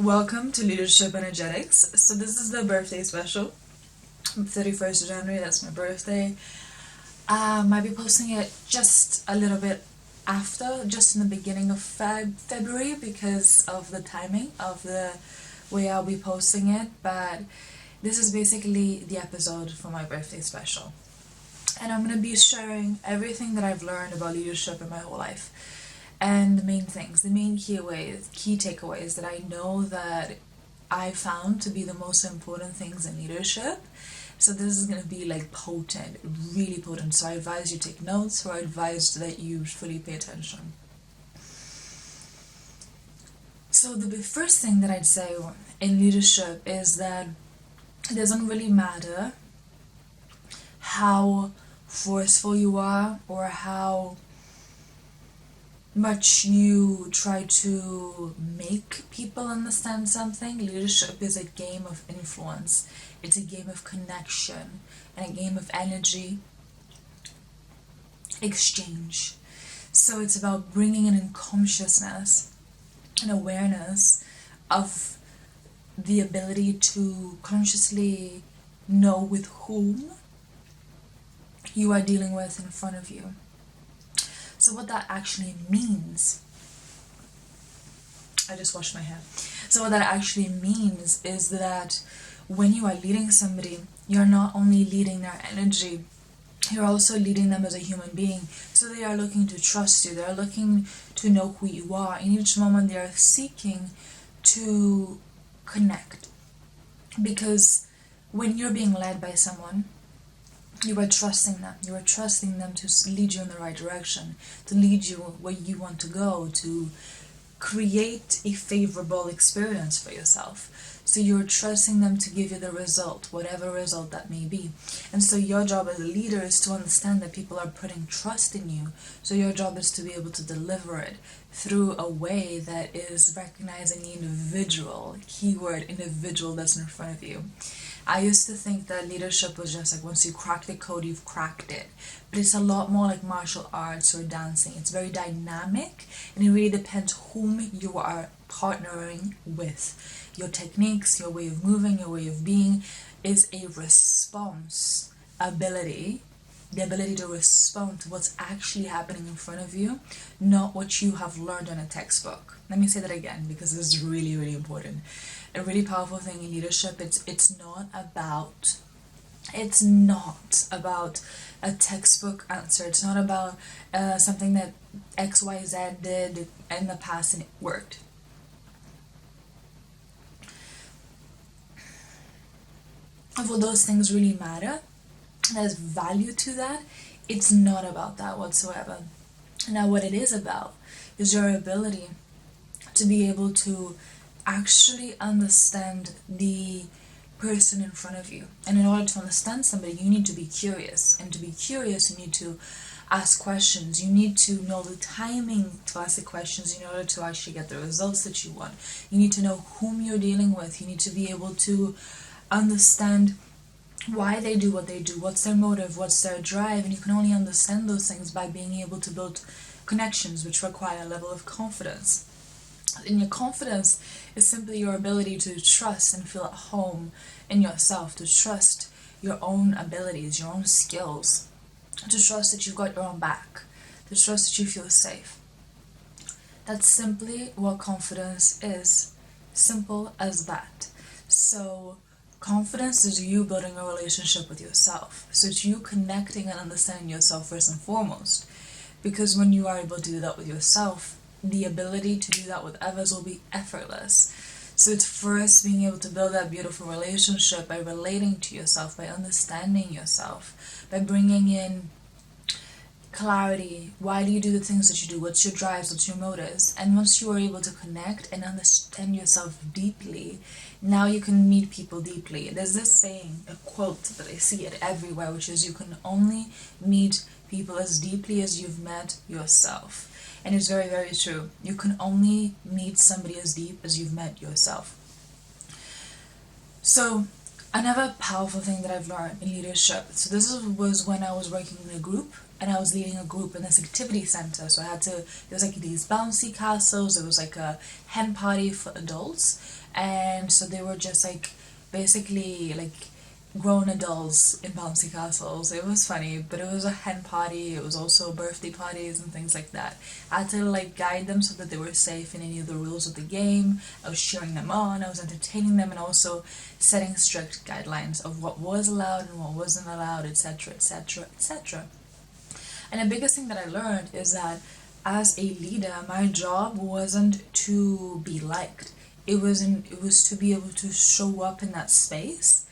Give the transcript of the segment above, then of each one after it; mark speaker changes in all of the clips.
Speaker 1: Welcome to Leadership Energetics. So this is the birthday special. 31st of January, that's my birthday. Might be posting it just a little bit after, just in the beginning of February because of the timing of the way I'll be posting it. But this is basically the episode for my birthday special. And I'm going to be sharing everything that I've learned about leadership in my whole life. And the main things, the main key takeaways that I know that I found to be the most important things in leadership. So this is going to be like potent, really potent. So I advise you take notes, or I advise that you fully pay attention. So the first thing that I'd say in leadership is that it doesn't really matter how forceful you are or how much you try to make people understand something. Leadership is a game of influence. It's a game of connection and a game of energy exchange. So it's about bringing in consciousness and awareness of the ability to consciously know with whom you are dealing with in front of you. So what that actually means, I just washed my hair. So what that actually means is that when you are leading somebody, you're not only leading their energy, you're also leading them as a human being. So they are looking to trust you, they're looking to know who you are. In each moment they are seeking to connect. Because when you're being led by someone, you are trusting them. You are trusting them to lead you in the right direction, to lead you where you want to go, to create a favorable experience for yourself. So you're trusting them to give you the result, whatever result that may be. And so your job as a leader is to understand that people are putting trust in you. So your job is to be able to deliver it through a way that is recognizing the individual, keyword individual, that's in front of you. I used to think that leadership was just like once you crack the code, you've cracked it. But it's a lot more like martial arts or dancing. It's very dynamic, and it really depends whom you are partnering with. Your techniques, your way of moving, your way of being is a response ability. The ability to respond to what's actually happening in front of you, not what you have learned in a textbook. Let me say that again because this is really, really important. A really powerful thing in leadership, it's not about a textbook answer. It's not about something that XYZ did in the past and it worked. Although those things really matter, there's value to that, it's not about that whatsoever. Now what it is about is your ability to be able to actually understand the person in front of you. And in order to understand somebody, you need to be curious. And to be curious, you need to ask questions. You need to know the timing to ask the questions in order to actually get the results that you want. You need to know whom you're dealing with. You need to be able to understand why they do what they do, what's their motive, what's their drive, and you can only understand those things by being able to build connections, which require a level of confidence. And your confidence is simply your ability to trust and feel at home in yourself, to trust your own abilities, your own skills, to trust that you've got your own back, to trust that you feel safe. That's simply what confidence is. Simple as that. So confidence is you building a relationship with yourself. So it's you connecting and understanding yourself first and foremost. Because when you are able to do that with yourself, the ability to do that with others will be effortless. So it's first being able to build that beautiful relationship by relating to yourself, by understanding yourself, by bringing in clarity. Why do you do the things that you do? What's your drives? What's your motives? And once you are able to connect and understand yourself deeply, now you can meet people deeply. There's this saying, a quote that I see it everywhere, which is you can only meet people as deeply as you've met yourself. And it's very, very true. You can only meet somebody as deep as you've met yourself. So another powerful thing that I've learned in leadership, so this was when I was working in a group, and I was leading a group in this activity center. So there was like these bouncy castles, there was like a hen party for adults, And so they were just like basically like grown adults in bouncy castles. It was funny, but it was a hen party. It was also birthday parties and things like that. I had to like guide them so that they were safe in any of the rules of the game. I was cheering them on, I was entertaining them, and also setting strict guidelines of what was allowed and what wasn't allowed, etc., etc., etc. And the biggest thing that I learned is that as a leader, my job wasn't to be liked. It was to be able to show up in that space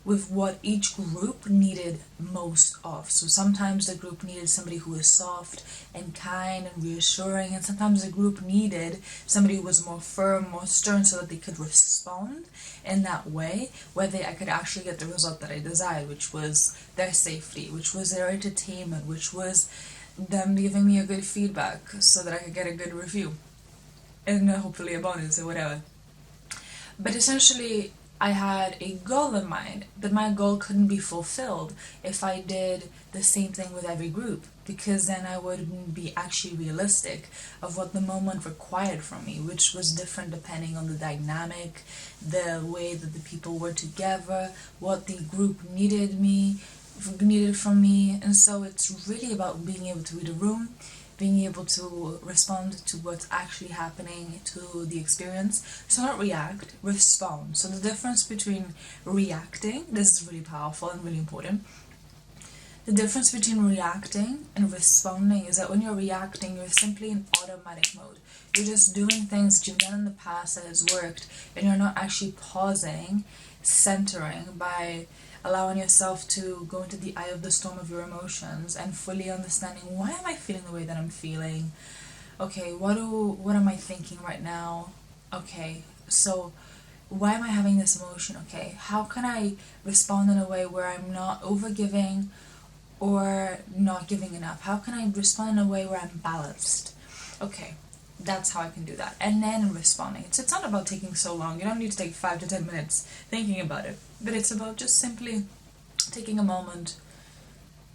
Speaker 1: with what each group needed most of. So sometimes the group needed somebody who was soft and kind and reassuring, and sometimes the group needed somebody who was more firm, more stern, so that they could respond in that way where I could actually get the result that I desired, which was their safety, which was their entertainment, which was them giving me a good feedback so that I could get a good review and hopefully a bonus or whatever. But essentially, I had a goal in mind, but my goal couldn't be fulfilled if I did the same thing with every group, because then I wouldn't be actually realistic of what the moment required from me, which was different depending on the dynamic, the way that the people were together, what the group needed from me. And so it's really about being able to read a room, being able to respond to what's actually happening to the experience. So not react, respond. So the difference between reacting, this is really powerful and really important. The difference between reacting and responding is that when you're reacting, you're simply in automatic mode. You're just doing things that you've done in the past that has worked, and you're not actually pausing, centering by allowing yourself to go into the eye of the storm of your emotions and fully understanding, why am I feeling the way that I'm feeling? Okay, what am I thinking right now? Okay, so why am I having this emotion? Okay, how can I respond in a way where I'm not overgiving or not giving enough? How can I respond in a way where I'm balanced? Okay, that's how I can do that. And then responding. It's not about taking so long. You don't need to take 5 to 10 minutes thinking about it. But it's about just simply taking a moment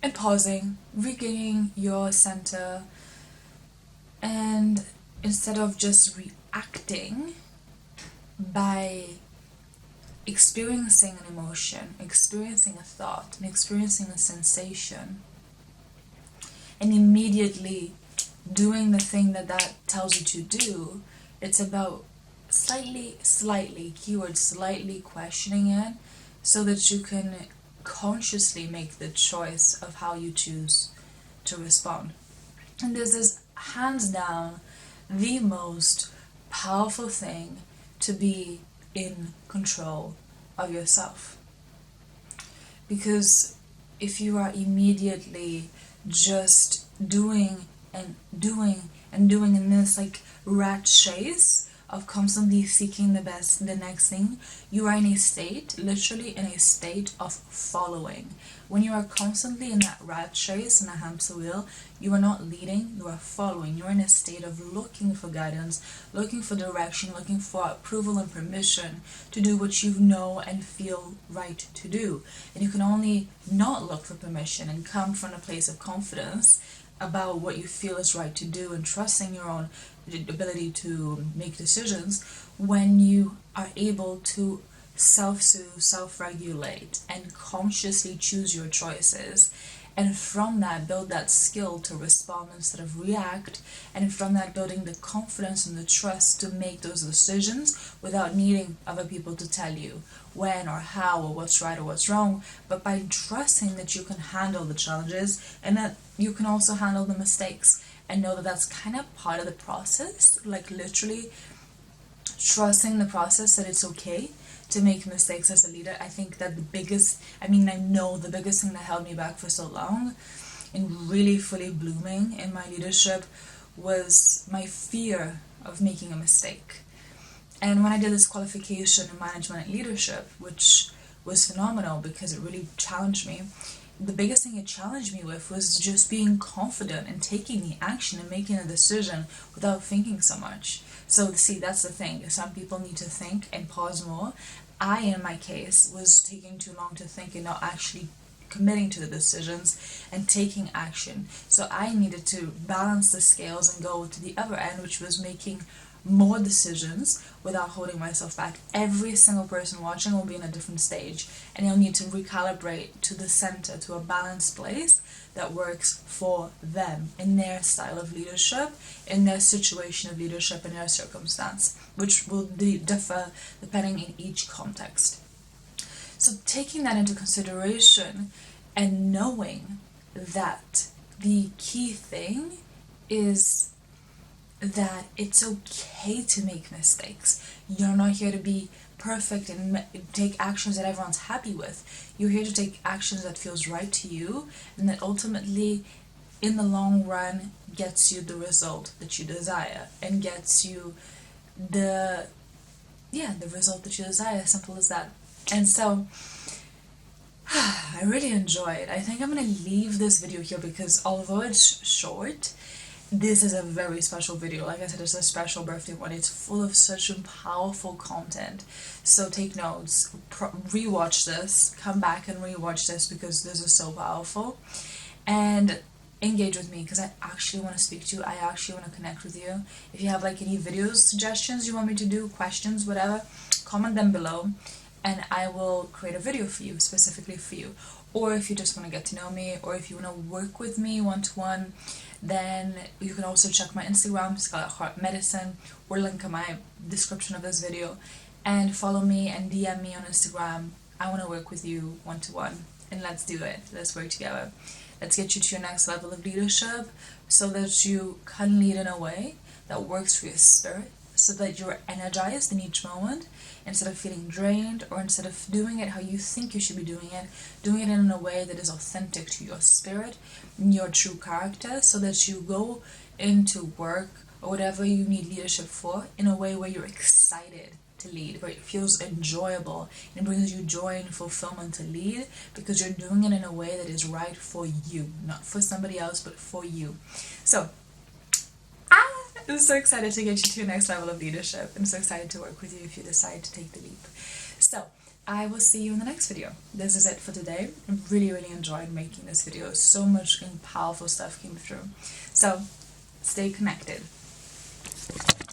Speaker 1: and pausing, regaining your center, and instead of just reacting by experiencing an emotion, experiencing a thought, and experiencing a sensation, and immediately doing the thing that tells you to do, it's about slightly, keyword slightly questioning it so that you can consciously make the choice of how you choose to respond. And this is hands down the most powerful thing to be in control of yourself. Because if you are immediately just doing and doing in this like rat chase of constantly seeking the next thing, you are in a state, literally in a state of following. When you are constantly in that rat chase, in a hamster wheel, you are not leading, you are following. You're in a state of looking for guidance, looking for direction, looking for approval and permission to do what you know and feel right to do. And you can only not look for permission and come from a place of confidence about what you feel is right to do and trusting your own ability to make decisions when you are able to self-soothe, self-regulate, and consciously choose your choices. And from that, build that skill to respond instead of react. And from that, building the confidence and the trust to make those decisions without needing other people to tell you when or how or what's right or what's wrong, but by trusting that you can handle the challenges and that you can also handle the mistakes, and know that that's kind of part of the process. Like literally trusting the process, that it's okay to make mistakes as a leader. I think that I know the biggest thing that held me back for so long in really fully blooming in my leadership was my fear of making a mistake. And when I did this qualification in management and leadership, which was phenomenal because it really challenged me, the biggest thing it challenged me with was just being confident and taking the action and making a decision without thinking so much. So see, that's the thing. Some people need to think and pause more. I, in my case, was taking too long to think and not actually committing to the decisions and taking action. So I needed to balance the scales and go to the other end, which was making more decisions without holding myself back. Every single person watching will be in a different stage, and you'll need to recalibrate to the center, to a balanced place that works for them, in their style of leadership, in their situation of leadership, in their circumstance, which will differ depending in each context. So taking that into consideration and knowing that the key thing is that it's okay to make mistakes. You're not here to be perfect and take actions that everyone's happy with. You're here to take actions that feels right to you, and that ultimately in the long run gets you the result that you desire, and gets you the result that you desire. Simple as that. And so I really enjoyed. I think I'm gonna leave this video here because although it's short, this is a very special video. Like I said, it's a special birthday one. It's full of such powerful content. So take notes, rewatch this, come back and rewatch this because this is so powerful. And engage with me because I actually want to speak to you. I actually want to connect with you. If you have like any videos, suggestions you want me to do, questions, whatever, comment them below and I will create a video for you, specifically for you. Or if you just want to get to know me, or if you want to work with me one-to-one, then you can also check my Instagram, ScarletHeartMedicine, or link in my description of this video, and follow me and DM me on Instagram. I want to work with you one-to-one, and let's do it. Let's work together. Let's get you to your next level of leadership so that you can lead in a way that works for your spirit, so that you're energized in each moment instead of feeling drained, or instead of doing it how you think you should be doing it in a way that is authentic to your spirit, your true character, so that you go into work or whatever you need leadership for in a way where you're excited to lead, where it feels enjoyable and brings you joy and fulfillment to lead, because you're doing it in a way that is right for you, not for somebody else, but for you. So I'm so excited to get you to your next level of leadership. I'm so excited to work with you if you decide to take the leap. So I will see you in the next video. This is it for today. I really enjoyed making this video. So much powerful stuff came through. So stay connected.